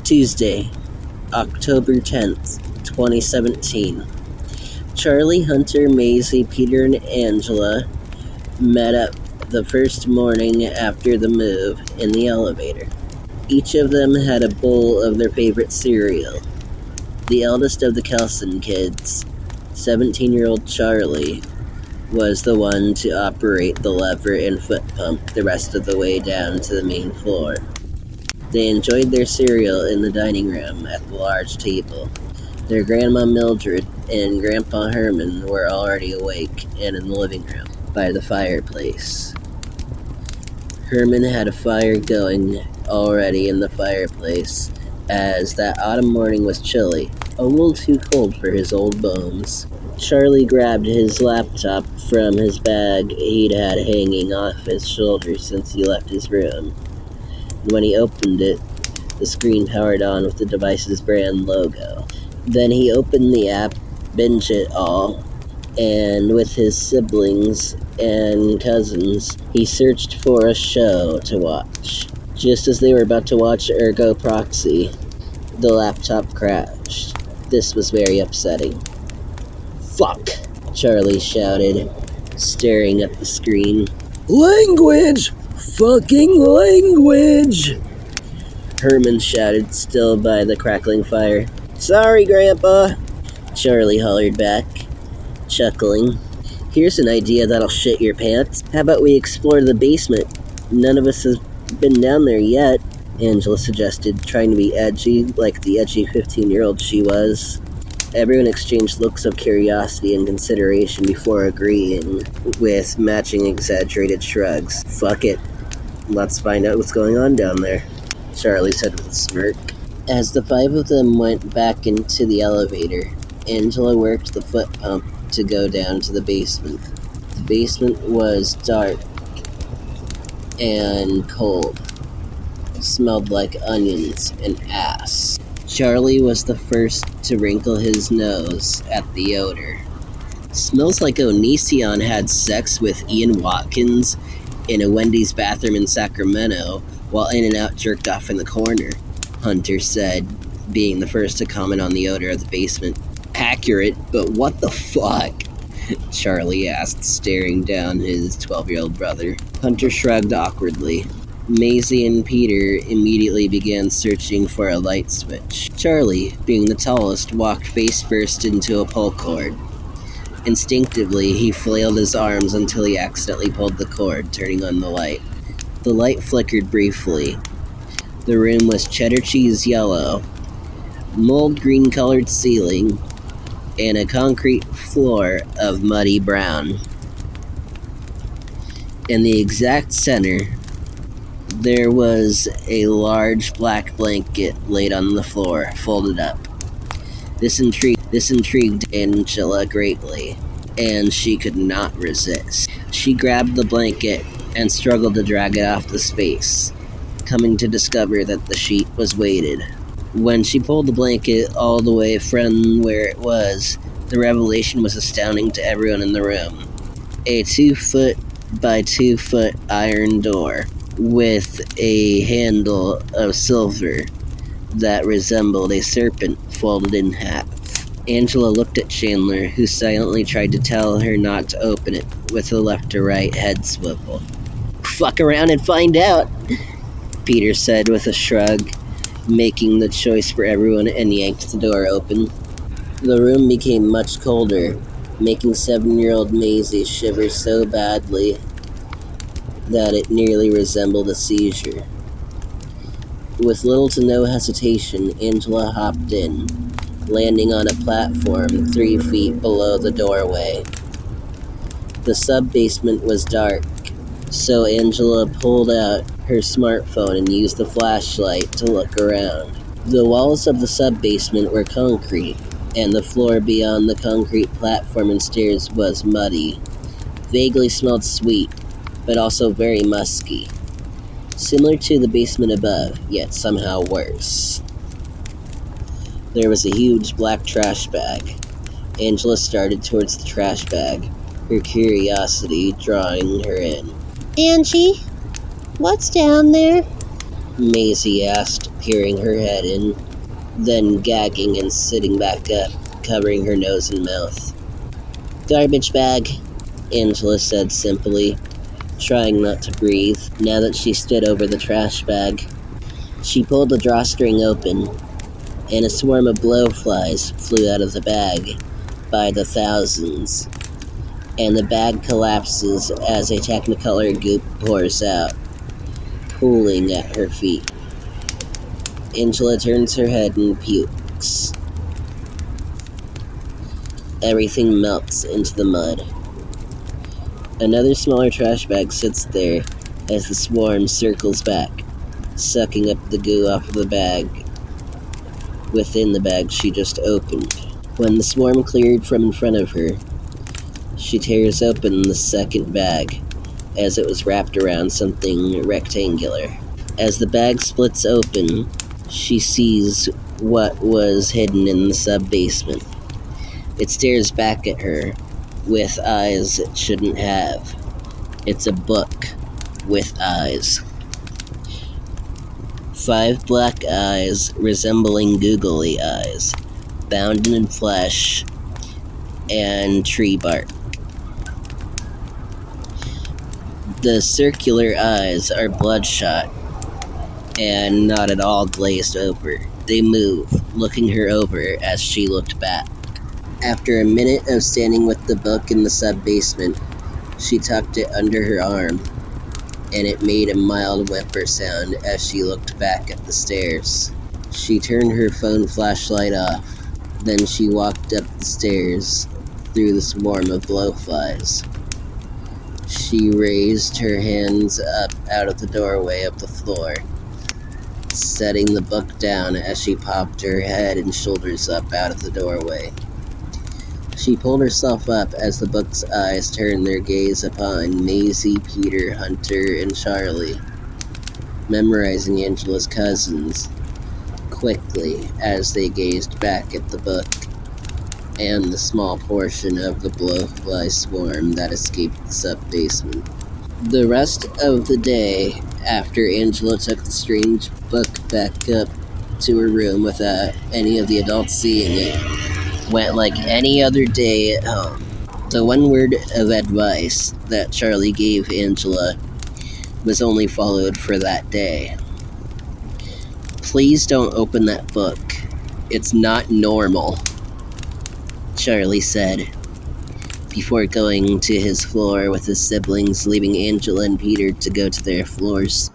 Tuesday, October 10th, 2017. Charlie, Hunter, Maisie, Peter, and Angela met up the first morning after the move in the elevator. Each of them had a bowl of their favorite cereal. The eldest of the Kelson kids, 17-year-old Charlie, was the one to operate the lever and foot pump the rest of the way down to the main floor. They enjoyed their cereal in the dining room at the large table. Their Grandma Mildred and Grandpa Herman were already awake and in the living room by the fireplace. Herman had a fire going already in the fireplace, as that autumn morning was chilly, a little too cold for his old bones. Charlie grabbed his laptop from his bag he'd had hanging off his shoulder since he left his room. When he opened it, the screen powered on with the device's brand logo. Then he opened the app, Binge It All, and with his siblings and cousins, he searched for a show to watch. Just as they were about to watch Ergo Proxy, the laptop crashed. This was very upsetting. "Fuck!" Charlie shouted, staring at the screen. "Language! Fucking language!" Herman shouted, still by the crackling fire. "Sorry, Grandpa," Charlie hollered back, chuckling. "Here's an idea that'll shit your pants. How about we explore the basement? None of us has been down there yet," Angela suggested, trying to be edgy, like the edgy 15-year-old she was. Everyone exchanged looks of curiosity and consideration before agreeing, with matching exaggerated shrugs. "Fuck it. Let's find out what's going on down there," Charlie said with a smirk. As the five of them went back into the elevator, Angela worked the foot pump to go down to the basement. The basement was dark and cold. It smelled like onions and ass. Charlie was the first to wrinkle his nose at the odor. "Smells like Onision had sex with Ian Watkins in a Wendy's bathroom in Sacramento while In-N-Out jerked off in the corner," Hunter said, being the first to comment on the odor of the basement. "Accurate, but what the fuck?" Charlie asked, staring down his 12-year-old brother. Hunter shrugged awkwardly. Maisie and Peter immediately began searching for a light switch. Charlie, being the tallest, walked face-first into a pull cord. Instinctively, he flailed his arms until he accidentally pulled the cord, turning on the light. The light flickered briefly. The room was cheddar cheese yellow, mold green-colored ceiling, and a concrete floor of muddy brown. In the exact center, there was a large black blanket laid on the floor, folded up. This intrigued Angela greatly, and she could not resist. She grabbed the blanket and struggled to drag it off the space, coming to discover that the sheet was weighted. When she pulled the blanket all the way from where it was, the revelation was astounding to everyone in the room. A 2-foot by 2-foot iron door with a handle of silver that resembled a serpent folded in half. Angela looked at Chandler, who silently tried to tell her not to open it with a left to right head swivel. "Fuck around and find out," Peter said with a shrug, making the choice for everyone, and yanked the door open. The room became much colder, making 7-year-old Maisie shiver so badly that it nearly resembled a seizure. With little to no hesitation, Angela hopped in, landing on a platform 3 feet below the doorway. The sub-basement was dark, so Angela pulled out her smartphone and used the flashlight to look around. The walls of the sub-basement were concrete, and the floor beyond the concrete platform and stairs was muddy. Vaguely smelled sweet, but also very musky. Similar to the basement above, yet somehow worse. There was a huge black trash bag. Angela started towards the trash bag, her curiosity drawing her in. "Angie, what's down there?" Maisie asked, peering her head in, then gagging and sitting back up, covering her nose and mouth. Garbage bag, Angela said simply, trying not to breathe, now that she stood over the trash bag. She pulled the drawstring open, and a swarm of blowflies flew out of the bag by the thousands, and the bag collapses as a technicolor goop pours out, pooling at her feet. Angela turns her head and pukes. Everything melts into the mud. Another smaller trash bag sits there as the swarm circles back, sucking up the goo off of the bag within the bag she just opened. When the swarm cleared from in front of her, she tears open the second bag as it was wrapped around something rectangular. As the bag splits open, she sees what was hidden in the sub-basement. It stares back at her with eyes it shouldn't have. It's a book with eyes. 5 black eyes resembling googly eyes, bound in flesh and tree bark. The circular eyes are bloodshot and not at all glazed over. They move, looking her over as she looked back. After a minute of standing with the book in the sub-basement, she tucked it under her arm, and it made a mild whimper sound as she looked back at the stairs. She turned her phone flashlight off, then she walked up the stairs through the swarm of blowflies. She raised her hands up out of the doorway of the floor, setting the book down as she popped her head and shoulders up out of the doorway. She pulled herself up as the book's eyes turned their gaze upon Maisie, Peter, Hunter, and Charlie, memorizing Angela's cousins quickly as they gazed back at the book and the small portion of the blowfly swarm that escaped the sub-basement. The rest of the day, after Angela took the strange book back up to her room without any of the adults seeing it, went like any other day at home. The one word of advice that Charlie gave Angela was only followed for that day. Please don't open that book. It's not normal, Charlie said, before going to his floor with his siblings, leaving Angela and Peter to go to their floors.